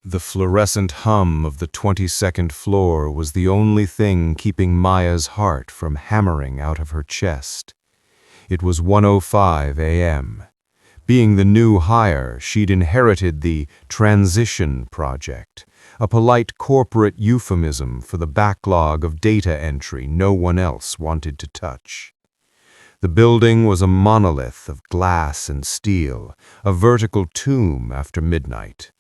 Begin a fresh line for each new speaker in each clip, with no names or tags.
The fluorescent hum of the 22nd floor was the only thing keeping Maya's heart from hammering out of her chest. It was 1:05 a.m. Being the new hire, she'd inherited the transition project, a polite corporate euphemism for the backlog of data entry no one else wanted to touch. The building was a monolith of glass and steel, a vertical tomb after midnight.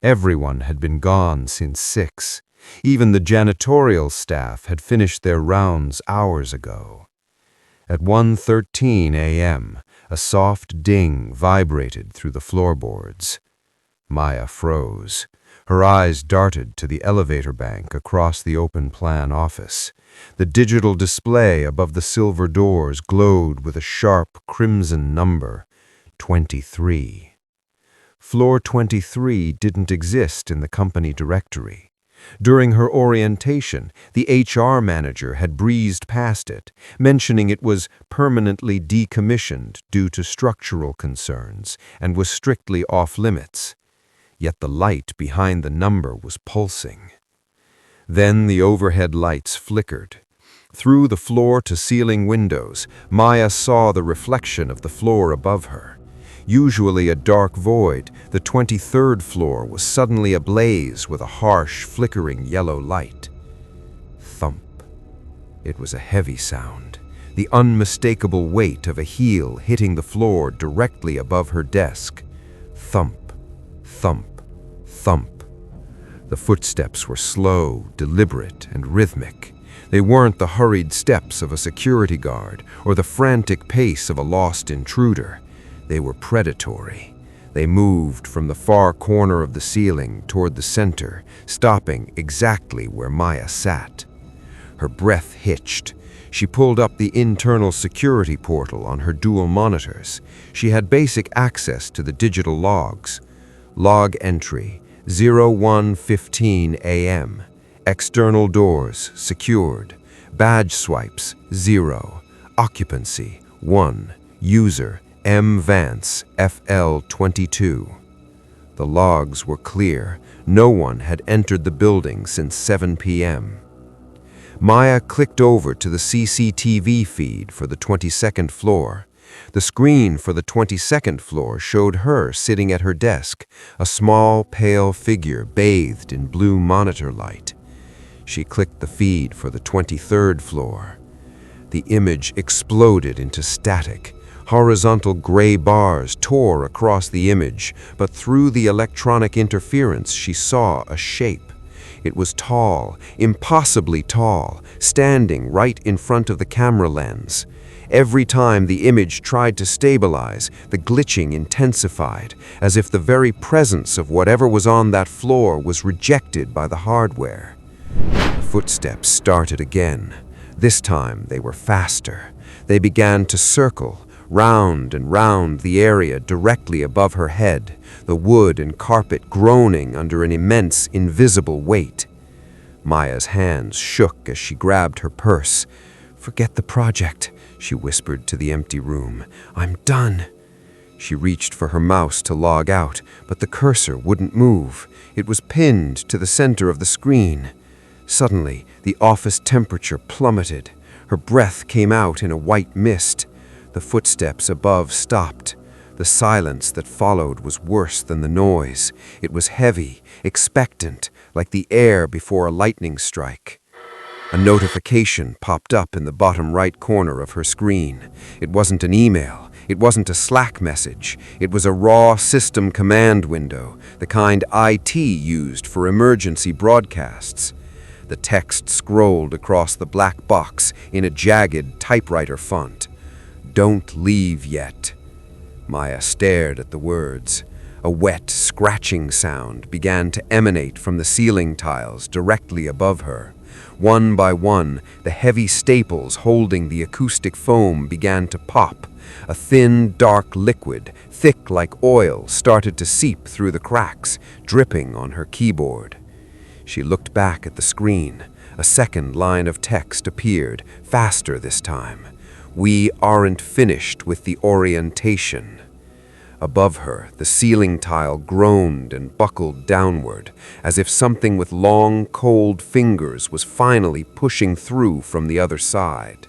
Everyone had been gone since 6. Even the janitorial staff had finished their rounds hours ago. At 1:13 a.m., a soft ding vibrated through the floorboards. Maya froze. Her eyes darted to the elevator bank across the open-plan office. The digital display above the silver doors glowed with a sharp crimson number, 23. Floor 23 didn't exist in the company directory. During her orientation, the HR manager had breezed past it, mentioning it was permanently decommissioned due to structural concerns and was strictly off-limits. Yet the light behind the number was pulsing. Then the overhead lights flickered. Through the floor-to-ceiling windows, Maya saw the reflection of the floor above her. Usually a dark void, the 23rd floor was suddenly ablaze with a harsh, flickering yellow light. Thump. It was a heavy sound, the unmistakable weight of a heel hitting the floor directly above her desk. Thump, thump, thump. The footsteps were slow, deliberate, and rhythmic. They weren't the hurried steps of a security guard or the frantic pace of a lost intruder. They were predatory. They moved from the far corner of the ceiling toward the center, stopping exactly where Maya sat. Her breath hitched. She pulled up the internal security portal on her dual monitors. She had basic access to the digital logs. Log entry, 01:15 a.m. External doors, secured. Badge swipes, 0. Occupancy, 1. User, M. Vance, FL22. The logs were clear. No one had entered the building since 7 p.m. Maya clicked over to the CCTV feed for the 22nd floor. The screen for the 22nd floor showed her sitting at her desk, a small, pale figure bathed in blue monitor light. She clicked the feed for the 23rd floor. The image exploded into static. Horizontal gray bars tore across the image, but through the electronic interference she saw a shape. It was tall, impossibly tall, standing right in front of the camera lens. Every time the image tried to stabilize, the glitching intensified, as if the very presence of whatever was on that floor was rejected by the hardware. The footsteps started again. This time they were faster. They began to circle, round and round the area directly above her head, the wood and carpet groaning under an immense, invisible weight. Maya's hands shook as she grabbed her purse. "Forget the project," she whispered to the empty room. "I'm done." She reached for her mouse to log out, but the cursor wouldn't move. It was pinned to the center of the screen. Suddenly, the office temperature plummeted. Her breath came out in a white mist. The footsteps above stopped. The silence that followed was worse than the noise. It was heavy, expectant, like the air before a lightning strike. A notification popped up in the bottom right corner of her screen. It wasn't an email. It wasn't a Slack message. It was a raw system command window, the kind IT used for emergency broadcasts. The text scrolled across the black box in a jagged typewriter font. "Don't leave yet." Maya stared at the words. A wet, scratching sound began to emanate from the ceiling tiles directly above her. One by one, the heavy staples holding the acoustic foam began to pop. A thin, dark liquid, thick like oil, started to seep through the cracks, dripping on her keyboard. She looked back at the screen. A second line of text appeared, faster this time. "We aren't finished with the orientation."
Above her, the ceiling tile groaned and buckled downward, as if something with long, cold fingers was finally pushing through from the other side.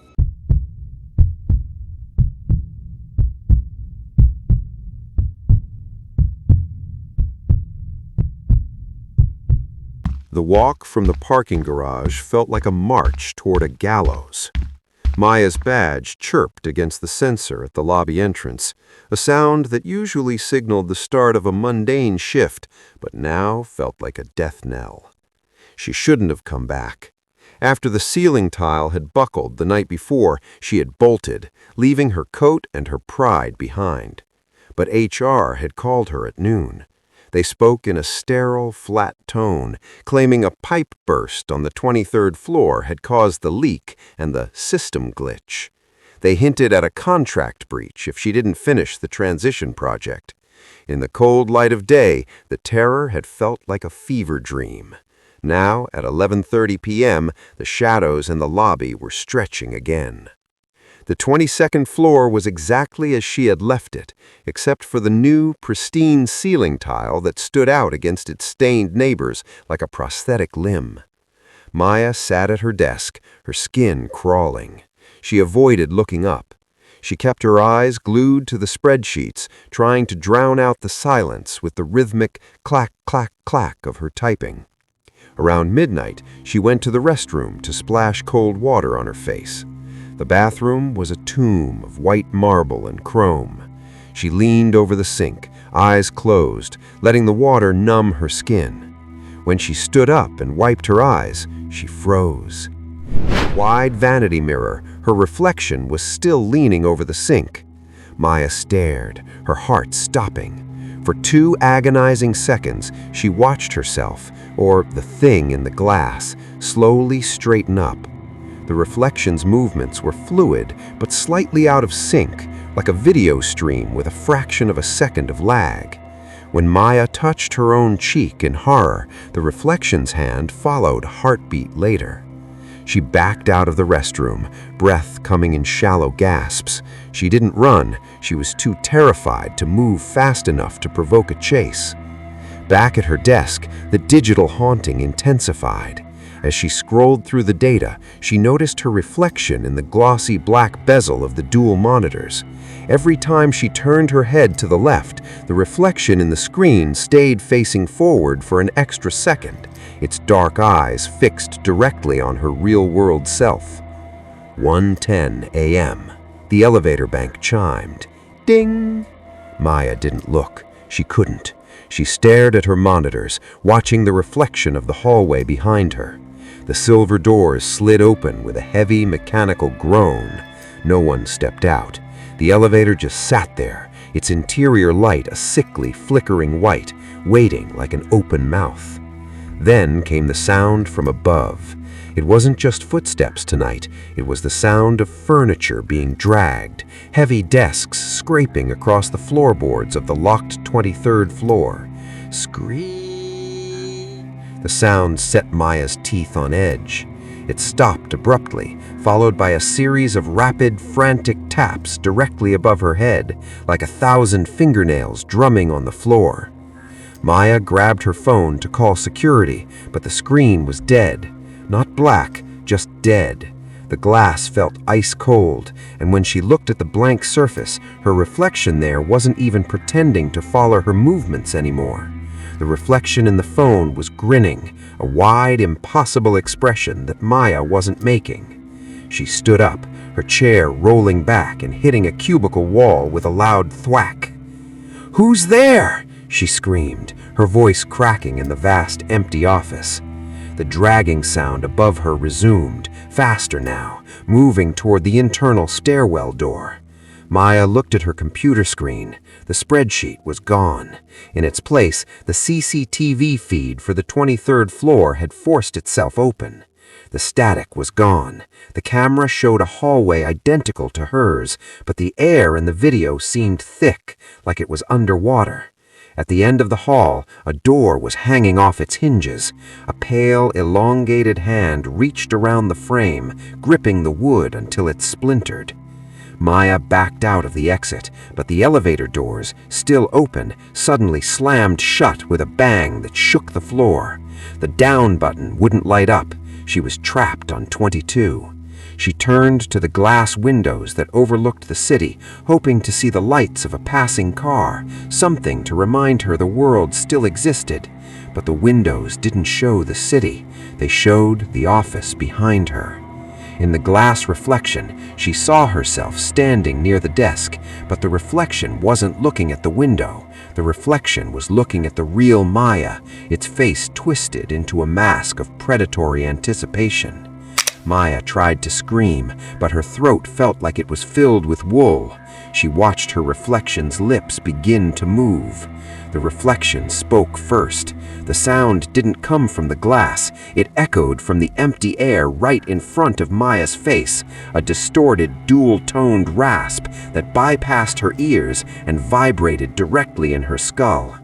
The walk from the parking garage felt like a march toward a gallows. Maya's badge chirped against the sensor at the lobby entrance, a sound that usually signaled the start of a mundane shift, but now felt like a death knell. She shouldn't have come back. After the ceiling tile had buckled the night before, she had bolted, leaving her coat and her pride behind. But HR had called her at noon. They spoke in a sterile, flat tone, claiming a pipe burst on the 23rd floor had caused the leak and the system glitch. They hinted at a contract breach if she didn't finish the transition project. In the cold light of day, the terror had felt like a fever dream. Now, at 11:30 p.m., the shadows in the lobby were stretching again. The 22nd floor was exactly as she had left it, except for the new, pristine ceiling tile that stood out against its stained neighbors like a prosthetic limb. Maya sat at her desk, her skin crawling. She avoided looking up. She kept her eyes glued to the spreadsheets, trying to drown out the silence with the rhythmic clack, clack, clack of her typing. Around midnight, she went to the restroom to splash cold water on her face. The bathroom was a tomb of white marble and chrome. She leaned over the sink, eyes closed, letting the water numb her skin. When she stood up and wiped her eyes, she froze. In the wide vanity mirror, her reflection was still leaning over the sink. Maya stared, her heart stopping. For 2 agonizing seconds, she watched herself, or the thing in the glass, slowly straighten up. The reflection's movements were fluid, but slightly out of sync, like a video stream with a fraction of a second of lag. When Maya touched her own cheek in horror, the reflection's hand followed a heartbeat later. She backed out of the restroom, breath coming in shallow gasps. She didn't run. She was too terrified to move fast enough to provoke a chase. Back at her desk, the digital haunting intensified. As she scrolled through the data, she noticed her reflection in the glossy black bezel of the dual monitors. Every time she turned her head to the left, the reflection in the screen stayed facing forward for an extra second, its dark eyes fixed directly on her real-world self. 1:10 a.m. The elevator bank chimed. Ding! Maya didn't look. She couldn't. She stared at her monitors, watching the reflection of the hallway behind her. The silver doors slid open with a heavy mechanical groan. No one stepped out. The elevator just sat there, its interior light a sickly, flickering white, waiting like an open mouth. Then came the sound from above. It wasn't just footsteps tonight. It was the sound of furniture being dragged, heavy desks scraping across the floorboards of the locked 23rd floor. Scream! The sound set Maya's teeth on edge. It stopped abruptly, followed by a series of rapid, frantic taps directly above her head, like 1,000 fingernails drumming on the floor. Maya grabbed her phone to call security, but the screen was dead. Not black, just dead. The glass felt ice cold, and when she looked at the blank surface, her reflection there wasn't even pretending to follow her movements anymore. The reflection in the phone was grinning, a wide, impossible expression that Maya wasn't making. She stood up, her chair rolling back and hitting a cubicle wall with a loud thwack. "Who's there?" she screamed, her voice cracking in the vast, empty office. The dragging sound above her resumed, faster now, moving toward the internal stairwell door. Maya looked at her computer screen. The spreadsheet was gone. In its place, the CCTV feed for the 23rd floor had forced itself open. The static was gone. The camera showed a hallway identical to hers, but the air in the video seemed thick, like it was underwater. At the end of the hall, a door was hanging off its hinges. A pale, elongated hand reached around the frame, gripping the wood until it splintered. Maya backed out of the exit, but the elevator doors, still open, suddenly slammed shut with a bang that shook the floor. The down button wouldn't light up. She was trapped on 22. She turned to the glass windows that overlooked the city, hoping to see the lights of a passing car, something to remind her the world still existed. But the windows didn't show the city. They showed the office behind her. In the glass reflection, she saw herself standing near the desk, but the reflection wasn't looking at the window. The reflection was looking at the real Maya, its face twisted into a mask of predatory anticipation. Maya tried to scream, but her throat felt like it was filled with wool. She watched her reflection's lips begin to move. The reflection spoke first. The sound didn't come from the glass. It echoed from the empty air right in front of Maya's face, a distorted, dual-toned rasp that bypassed her ears and vibrated directly in her skull.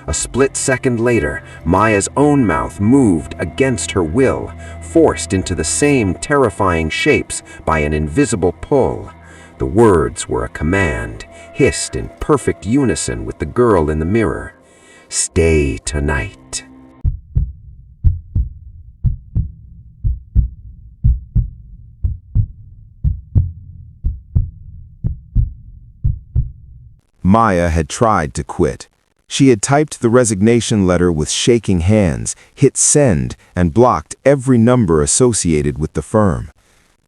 A split second later, Maya's own mouth moved against her will, forced into the same terrifying shapes by an invisible pull. The words were a command, hissed in perfect unison with the girl in the mirror. "Stay tonight."
Maya had tried to quit. She had typed the resignation letter with shaking hands, hit send, and blocked every number associated with the firm.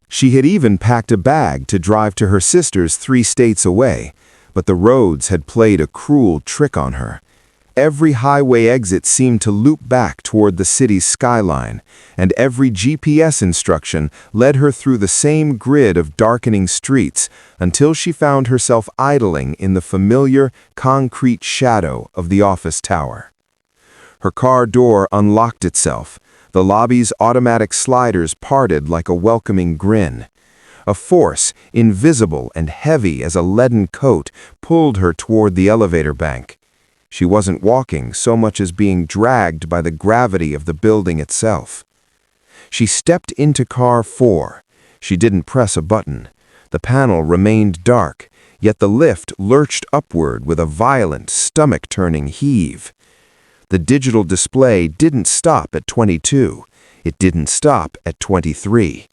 She had even packed a bag to drive to her sister's 3 states away, but the roads had played a cruel trick on her. Every highway exit seemed to loop back toward the city's skyline, and every GPS instruction led her through the same grid of darkening streets until she found herself idling in the familiar, concrete shadow of the office tower. Her car door unlocked itself. The lobby's automatic sliders parted like a welcoming grin. A force, invisible and heavy as a leaden coat, pulled her toward the elevator bank. She wasn't walking so much as being dragged by the gravity of the building itself. She stepped into car 4. She didn't press a button. The panel remained dark, yet the lift lurched upward with a violent, stomach-turning heave. The digital display didn't stop at 22. It didn't stop at 23.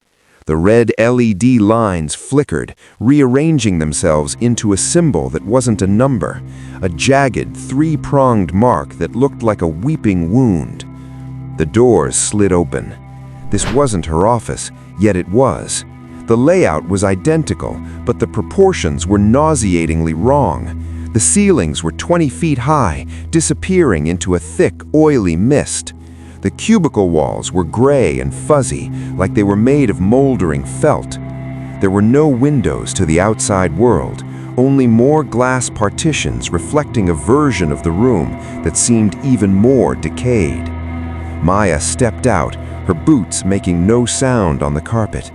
The red LED lines flickered, rearranging themselves into a symbol that wasn't a number, a jagged, 3-pronged mark that looked like a weeping wound. The doors slid open. This wasn't her office, yet it was. The layout was identical, but the proportions were nauseatingly wrong. The ceilings were 20 feet high, disappearing into a thick, oily mist. The cubicle walls were gray and fuzzy, like they were made of moldering felt. There were no windows to the outside world, only more glass partitions reflecting a version of the room that seemed even more decayed. Maya stepped out, her boots making no sound on the carpet.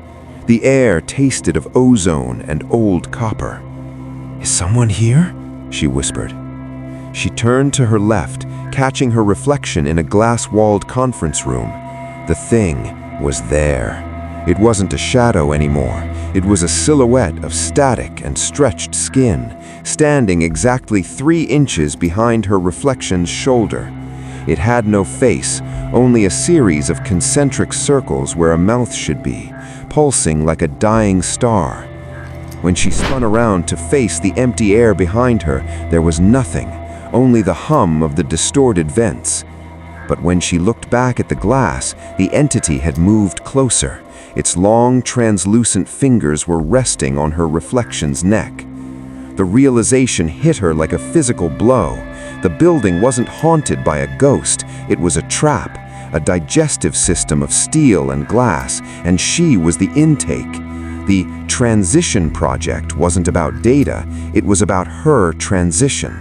The air tasted of ozone and old copper. "Is someone here?" she whispered. She turned to her left, catching her reflection in a glass-walled conference room. The thing was there. It wasn't a shadow anymore. It was a silhouette of static and stretched skin, standing exactly 3 inches behind her reflection's shoulder. It had no face, only a series of concentric circles where a mouth should be, pulsing like a dying star. When she spun around to face the empty air behind her, there was nothing, only the hum of the distorted vents. But when she looked back at the glass, the entity had moved closer. Its long, translucent fingers were resting on her reflection's neck. The realization hit her like a physical blow. The building wasn't haunted by a ghost. It was a trap, a digestive system of steel and glass, and she was the intake. The transition project wasn't about data. It was about her transition.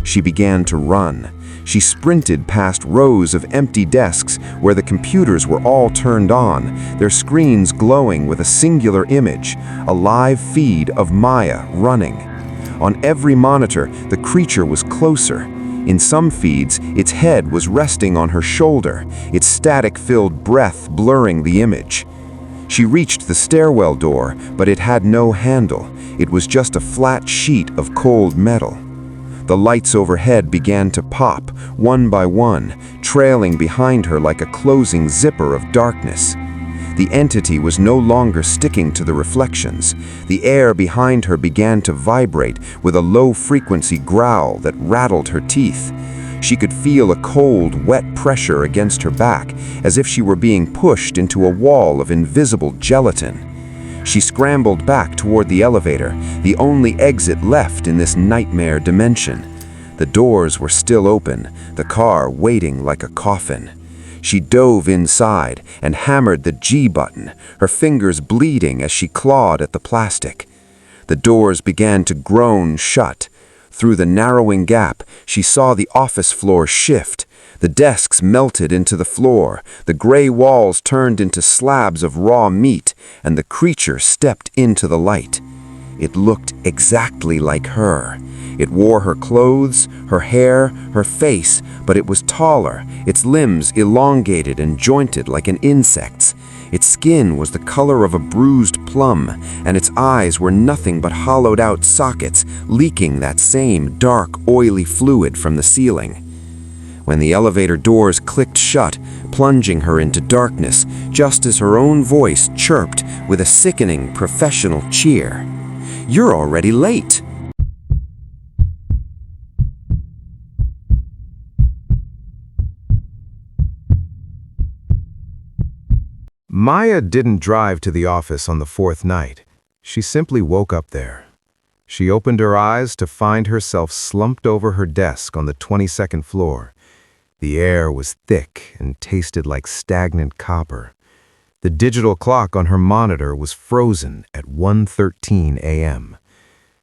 She began to run. She sprinted past rows of empty desks where the computers were all turned on, their screens glowing with a singular image, a live feed of Maya running. On every monitor, the creature was closer. In some feeds, its head was resting on her shoulder, its static-filled breath blurring the image. She reached the stairwell door, but it had no handle.
It was just a flat sheet of cold metal. The lights overhead began to pop, one by one, trailing behind her like a closing zipper of darkness. The entity was no longer sticking to the reflections. The air behind her began to vibrate with a low-frequency growl that rattled her teeth. She could feel a cold, wet pressure against her back, as if she were being pushed into a wall of invisible gelatin. She scrambled back toward the elevator, the only exit left in this nightmare dimension. The doors were still open, the car waiting like a coffin. She dove inside and hammered the G button, her fingers bleeding as she clawed at the plastic. The doors began to groan shut. Through the narrowing gap, she saw the office floor shift. The desks melted into the floor, the gray walls turned into slabs of raw meat, and the creature stepped into the light. It looked exactly like her. It wore her clothes, her hair, her face, but it was taller, its limbs elongated and jointed like an insect's. Its skin was the color of a bruised plum, and its eyes were nothing but hollowed-out sockets, leaking that same dark, oily fluid from the ceiling. When the elevator doors clicked shut, plunging her into darkness, just as her own voice chirped with a sickening professional cheer. "You're already late."
Maya didn't drive to the office on the fourth night. She simply woke up there. She opened her eyes to find herself slumped over her desk on the 22nd floor. The air was thick and tasted like stagnant copper. The digital clock on her monitor was frozen at 1:13 a.m.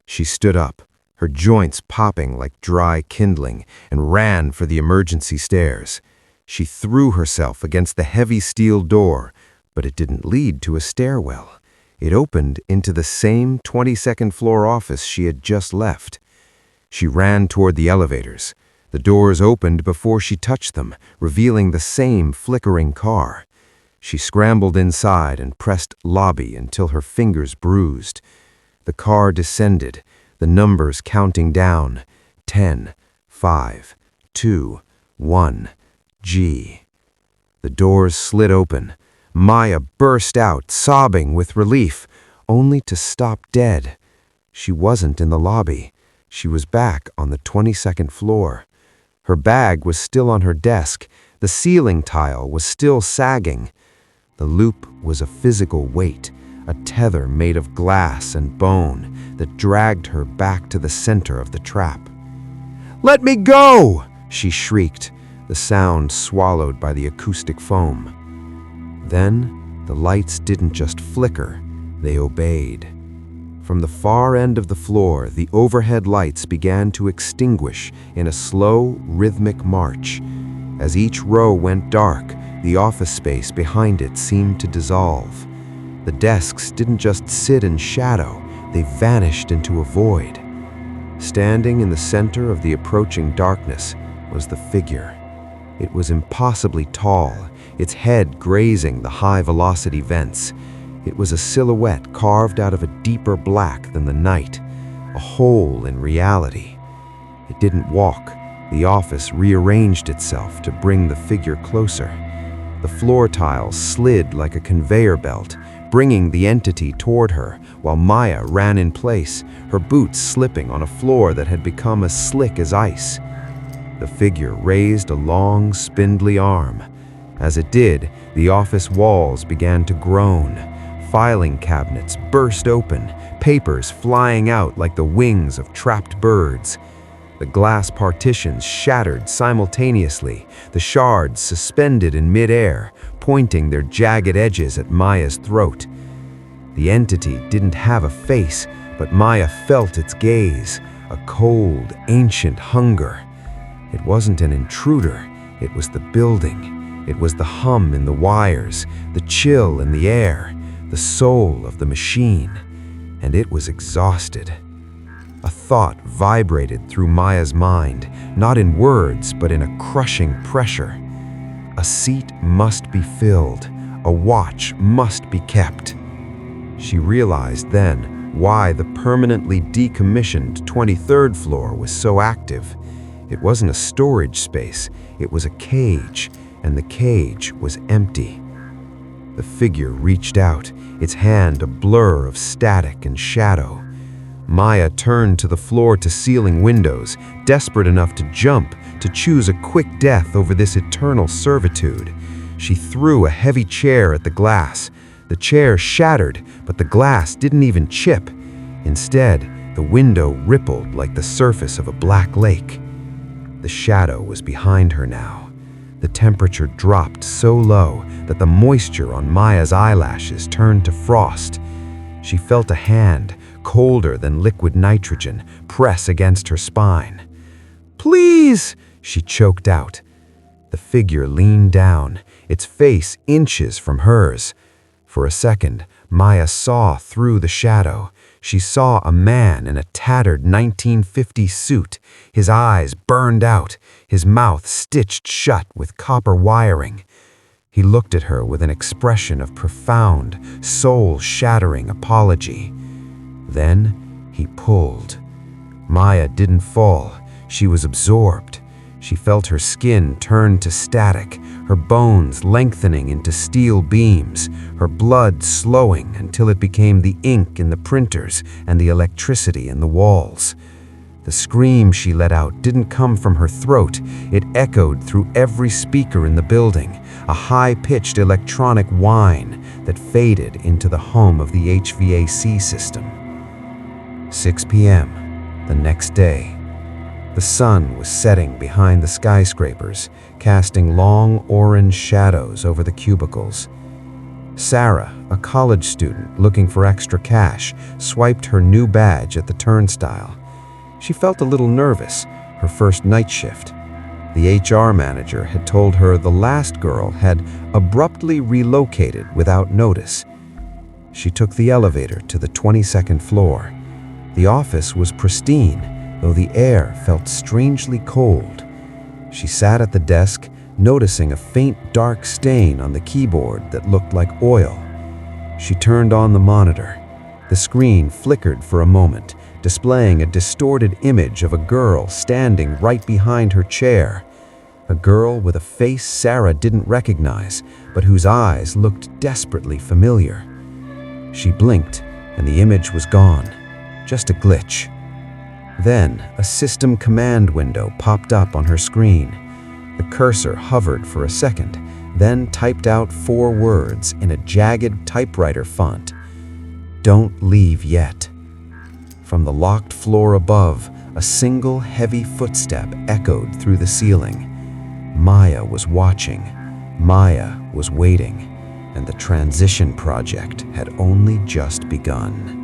She stood up, her joints popping like dry kindling, and ran for the emergency stairs. She threw herself against the heavy steel door, but it didn't lead to a stairwell. It opened into the same 22nd floor office she had just left. She ran toward the elevators. The doors opened before she touched them, revealing the same flickering car. She scrambled inside and pressed lobby until her fingers bruised. The car descended, the numbers counting down. 10, 5, 2, 1, G. The doors slid open. Maya burst out, sobbing with relief, only to stop dead. She wasn't in the lobby. She was back on the 22nd floor. Her bag was still on her desk. The ceiling tile was still sagging. The loop was a physical weight, a tether made of glass and bone that dragged her back to the center of the trap. "Let me go!" she shrieked, the sound swallowed by the acoustic foam. Then, the lights didn't just flicker, they obeyed. From the far end of the floor, the overhead lights began to extinguish in a slow, rhythmic march. As each row went dark, the office space behind it seemed to dissolve. The desks didn't just sit in shadow, they vanished into a void. Standing in the center of the approaching darkness was the figure. It was impossibly tall, its head grazing the high-velocity vents. It was a silhouette carved out of a deeper black than the night, a hole in reality. It didn't walk. The office rearranged itself to bring the figure closer. The floor tiles slid like a conveyor belt, bringing the entity toward her, while Maya ran in place, her boots slipping on a floor that had become as slick as ice. The figure raised a long, spindly arm. As it did, the office walls began to groan. Filing cabinets burst open, papers flying out like the wings of trapped birds. The glass partitions shattered simultaneously, the shards suspended in midair, pointing their jagged edges at Maya's throat. The entity didn't have a face, but Maya felt its gaze, a cold, ancient hunger. It wasn't an intruder, it was the building. It was the hum in the wires, the chill in the air, the soul of the machine. And it was exhausted. A thought vibrated through Maya's mind, not in words, but in a crushing pressure. A seat must be filled, a watch must be kept. She realized then
why the permanently decommissioned 23rd floor was so active. It wasn't a storage space, it was a cage, and the cage was empty. The figure reached out, its hand a blur of static and shadow. Maya turned to the floor-to-ceiling windows, desperate enough to jump, to choose a quick death over this eternal servitude. She threw a heavy chair at the glass. The chair shattered, but the glass didn't even chip. Instead, the window rippled like the surface of a black lake. The shadow was behind her now. The temperature dropped so low that the moisture on Maya's eyelashes turned to frost. She felt a hand, colder than liquid nitrogen, press against her spine. "Please!" she choked out. The figure leaned down, its face inches from hers. For a second, Maya saw through the shadow. She saw a man in a tattered 1950s suit, his eyes burned out, his mouth stitched shut with copper wiring. He looked at her with an expression of profound, soul-shattering apology. Then he pulled. Maya didn't fall. She was absorbed. She felt her skin turn to static, her bones lengthening into steel beams, her blood slowing until it became the ink in the printers and the electricity in the walls. The scream she let out didn't come from her throat. It echoed through every speaker in the building, a high-pitched electronic whine that faded into the hum of the HVAC system. 6 p.m. the next day. The sun was setting behind the skyscrapers, casting long orange shadows over the cubicles. Sarah, a college student looking for extra cash, swiped her new badge at the turnstile. She felt a little nervous, her first night shift. The HR manager had told her the last girl had abruptly relocated without notice. She took the elevator to the 22nd floor. The office was pristine, though the air felt strangely cold. She sat at the desk, noticing a faint dark stain on the keyboard that looked like oil. She turned on the monitor. The screen flickered for a moment, displaying a distorted image of a girl standing right behind her chair. A girl with a face Sarah didn't recognize, but whose eyes looked desperately familiar. She blinked, and the image was gone. Just a glitch. Then, a system command window popped up on her screen. The cursor hovered for a second, then typed out 4 words in a jagged typewriter font. "Don't leave yet." From the locked floor above, a single heavy footstep echoed through the ceiling. Maya was watching. Maya was waiting. And the transition project had only just begun.